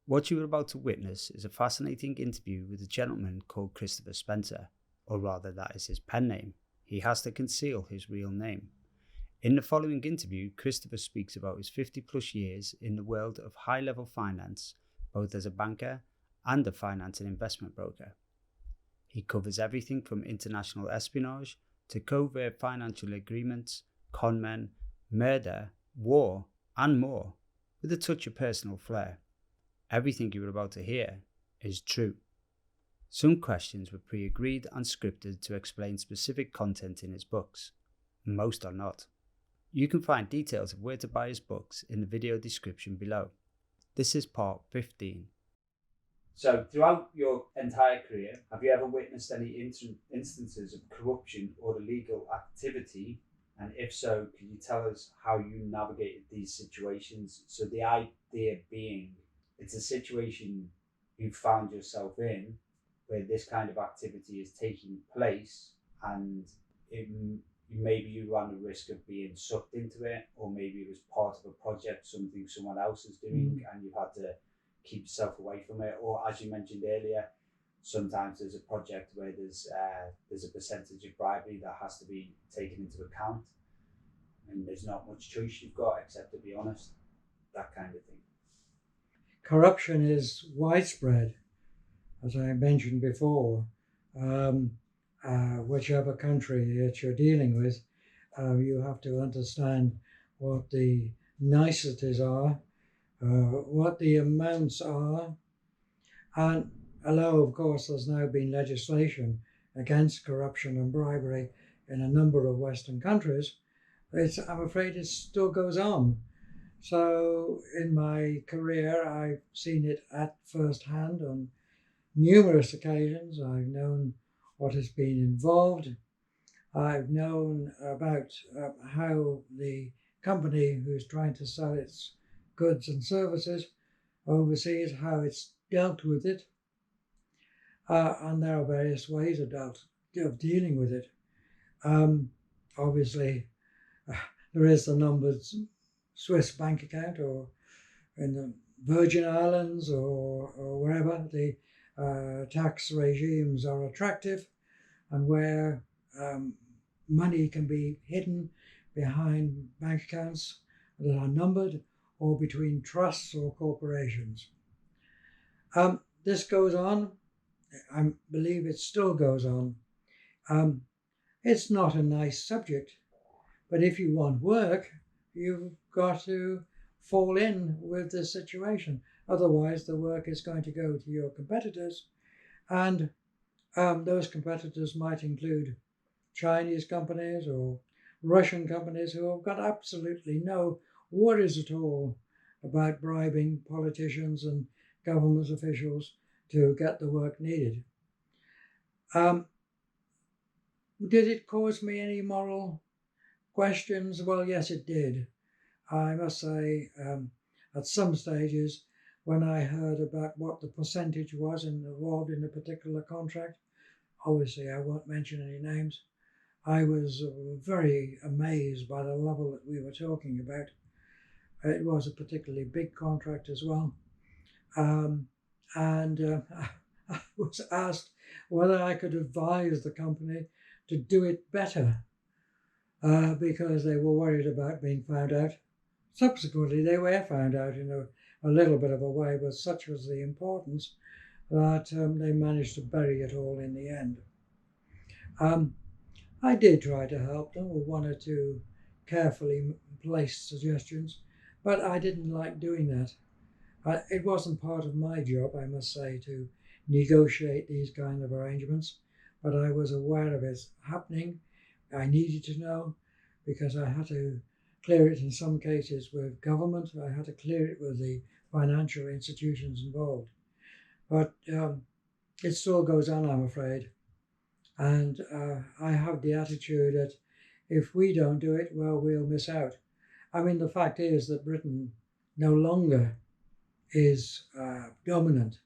What you are about to witness is a fascinating interview with a gentleman called Christopher Spencer, or rather that is his pen name. He has to conceal his real name. In the following interview, Christopher speaks about his 50 plus years in the world of high-level finance, both as a banker and a finance and investment broker. He covers everything from international espionage to covert financial agreements, conmen, murder, war, and more, with a touch of personal flair. Everything you are about to hear is true. Some questions were pre-agreed and scripted to explain specific content in his books. Most are not. You can find details of where to buy his books in the video description below. This is part 15. So, throughout your entire career, have you ever witnessed any instances of corruption or illegal activity? And if so, can you tell us how you navigated these situations? So the idea being, it's a situation you found yourself in where this kind of activity is taking place, and maybe you ran the risk of being sucked into it, or maybe it was part of a project, something someone else is doing, and you had to keep yourself away from it. Or as you mentioned earlier, sometimes there's a project where there's a percentage of bribery that has to be taken into account, and there's not much choice you've got except to be honest, that kind of thing. Corruption is widespread, as I mentioned before. Whichever country that you're dealing with, you have to understand what the niceties are, what the amounts are, and although of course there's now been legislation against corruption and bribery in a number of Western countries, I'm afraid it still goes on. So in my career, I've seen it at first hand on numerous occasions. I've known what has been involved. I've known about how the company who's trying to sell its goods and services overseas, how it's dealt with it. And there are various ways of dealing with it. Obviously, there is the numbered Swiss bank account, or in the Virgin Islands, or wherever the tax regimes are attractive, and where money can be hidden behind bank accounts that are numbered, or between trusts or corporations. This goes on. I believe it still goes on. It's not a nice subject, but if you want work, you've got to fall in with the situation. Otherwise, the work is going to go to your competitors, and those competitors might include Chinese companies or Russian companies who have got absolutely no worries at all about bribing politicians and government officials to get the work needed. Did it cause me any moral questions? Well, yes, it did. I must say, at some stages, when I heard about what the percentage was involved in a particular contract, obviously I won't mention any names, I was very amazed by the level that we were talking about. It was a particularly big contract as well. And I was asked whether I could advise the company to do it better, because they were worried about being found out. Subsequently, they were found out in a little bit of a way, but such was the importance that they managed to bury it all in the end. I did try to help them with one or two carefully placed suggestions, but I didn't like doing that. It wasn't part of my job, I must say, to negotiate these kind of arrangements, but I was aware of it happening. I needed to know, because I had to clear it in some cases with government. I had to clear it with the financial institutions involved. But it still goes on, I'm afraid. And I have the attitude that if we don't do it, well, we'll miss out. I mean, the fact is that Britain no longer is dominant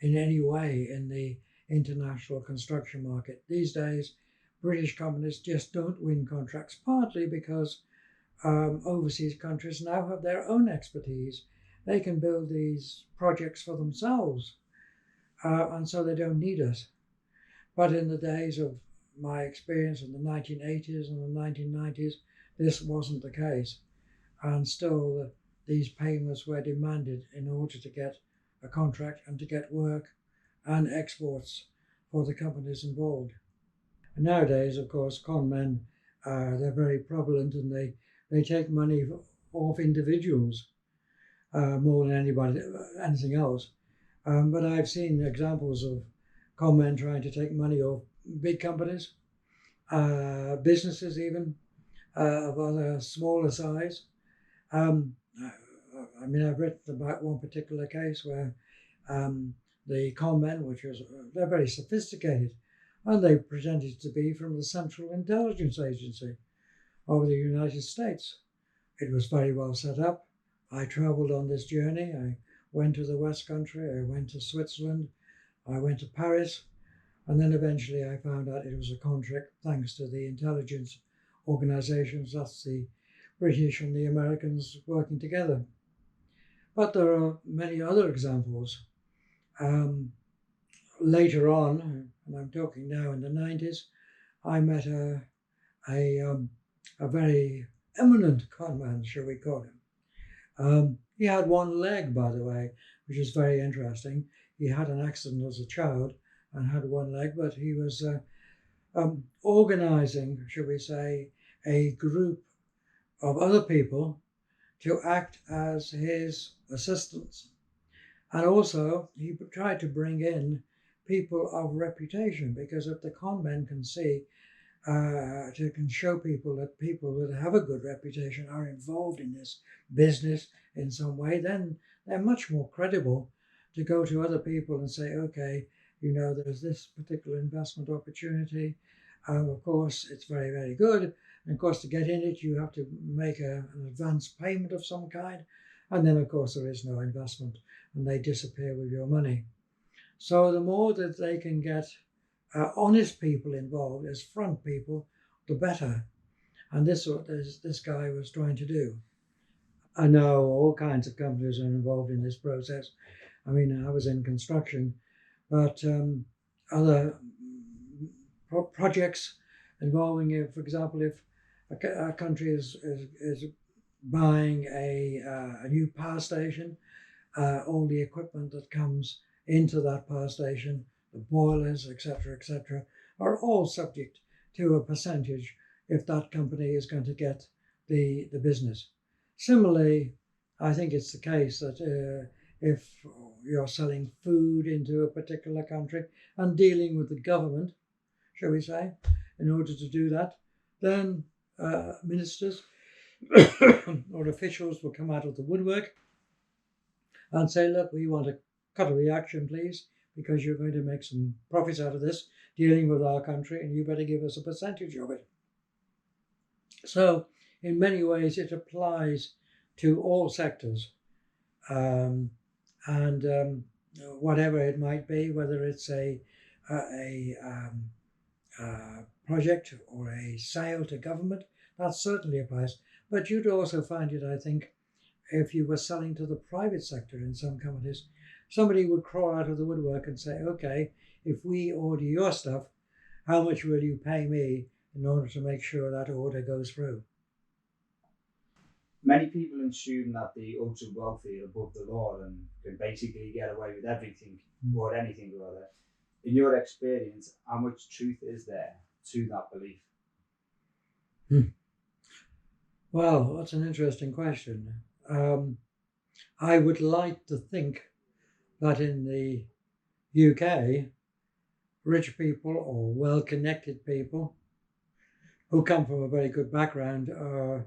in any way in the international construction market. These days, British companies just don't win contracts, partly because overseas countries now have their own expertise they can build these projects for themselves, and so they don't need us. But in the days of my experience in the 1980s and the 1990s, this wasn't the case. And still, these payments were demanded in order to get a contract and to get work and exports for the companies involved. And nowadays, of course, conmen, they're very prevalent, and they take money off individuals more than anything else. But I've seen examples of conmen trying to take money off big companies, businesses even, of other smaller size. I mean, I've written about one particular case where the conmen, they're very sophisticated, and they pretended to be from the Central Intelligence Agency of the United States. It was very well set up. I traveled on this journey. I went to the West Country, I went to Switzerland, I went to Paris, and then eventually I found out it was a contract thanks to the intelligence organizations, that's the British and the Americans working together. But there are many other examples. Later on, and I'm talking now in the 90s, I met a very eminent conman, shall we call him. He had one leg, by the way, which is very interesting. He had an accident as a child and had one leg, but he was organizing, shall we say, a group of other people to act as his assistants. And also, he tried to bring in people of reputation, because if the conmen can see, can show people that have a good reputation are involved in this business in some way, then they're much more credible to go to other people and say, okay, there's this particular investment opportunity. Of course, it's very, very good. And of course, to get in it, you have to make an advance payment of some kind. And then, of course, there is no investment and they disappear with your money. So the more that they can get honest people involved as front people, the better. And this is what this guy was trying to do. I know all kinds of companies are involved in this process. I mean, I was in construction, but other projects involving, for example, if a country is buying a new power station, all the equipment that comes into that power station, the boilers, etc., are all subject to a percentage if that company is going to get the business. Similarly, I think it's the case that if you're selling food into a particular country and dealing with the government, shall we say, in order to do that, then ministers or officials will come out of the woodwork and say, look, we want a cut of the action, please, because you're going to make some profits out of this, dealing with our country, and you better give us a percentage of it. So in many ways, it applies to all sectors, and whatever it might be, whether it's a project or a sale to government, that certainly applies. But you'd also find it, I think, if you were selling to the private sector in some companies, somebody would crawl out of the woodwork and say, okay, if we order your stuff, how much will you pay me in order to make sure that order goes through? Many people assume that the ultra wealthy are above the law and can basically get away with everything or anything or other. In your experience, how much truth is there to that belief? Well, that's an interesting question. I would like to think that in the UK, rich people or well-connected people who come from a very good background are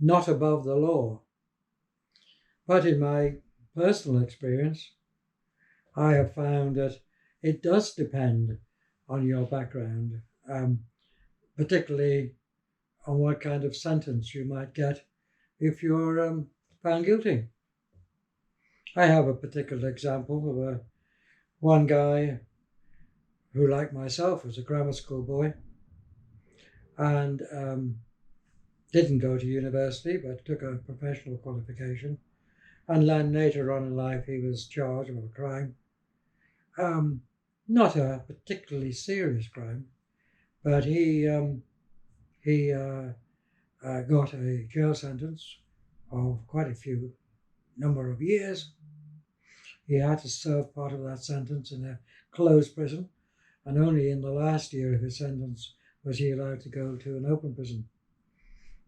not above the law. But in my personal experience, I have found that it does depend on your background, particularly on what kind of sentence you might get if you're found guilty. I have a particular example of one guy who, like myself, was a grammar school boy, and Didn't go to university, but took a professional qualification. And then later on in life, he was charged with a crime. Not a particularly serious crime, but he got a jail sentence of quite a few number of years. He had to serve part of that sentence in a closed prison, and only in the last year of his sentence was he allowed to go to an open prison.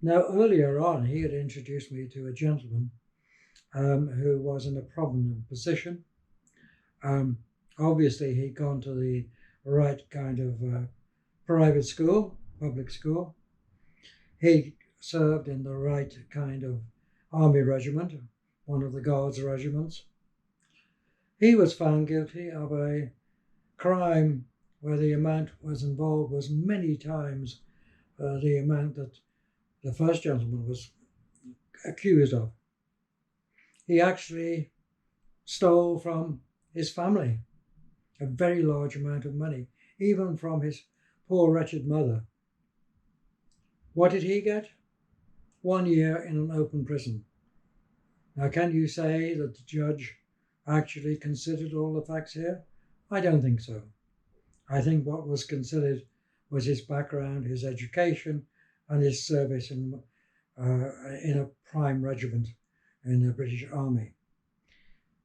Now, earlier on, he had introduced me to a gentleman who was in a prominent position. Obviously, he'd gone to the right kind of private school, public school. He served in the right kind of army regiment, one of the Guards regiments. He was found guilty of a crime where the amount was involved was many times the amount that the first gentleman was accused of. He actually stole from his family a very large amount of money, even from his poor wretched mother. What did he get? 1 year in an open prison. Now, can you say that the judge actually considered all the facts here? I don't think so. I think what was considered was his background, his education, and his service in a prime regiment in the British Army.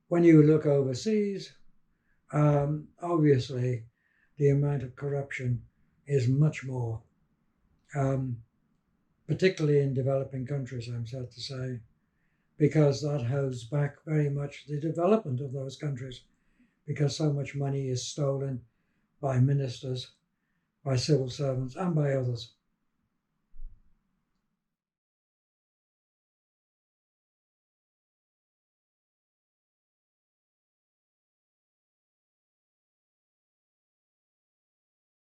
When you look overseas, obviously the amount of corruption is much more, particularly in developing countries, I'm sad to say, because that holds back very much the development of those countries, because so much money is stolen by ministers, by civil servants, and by others.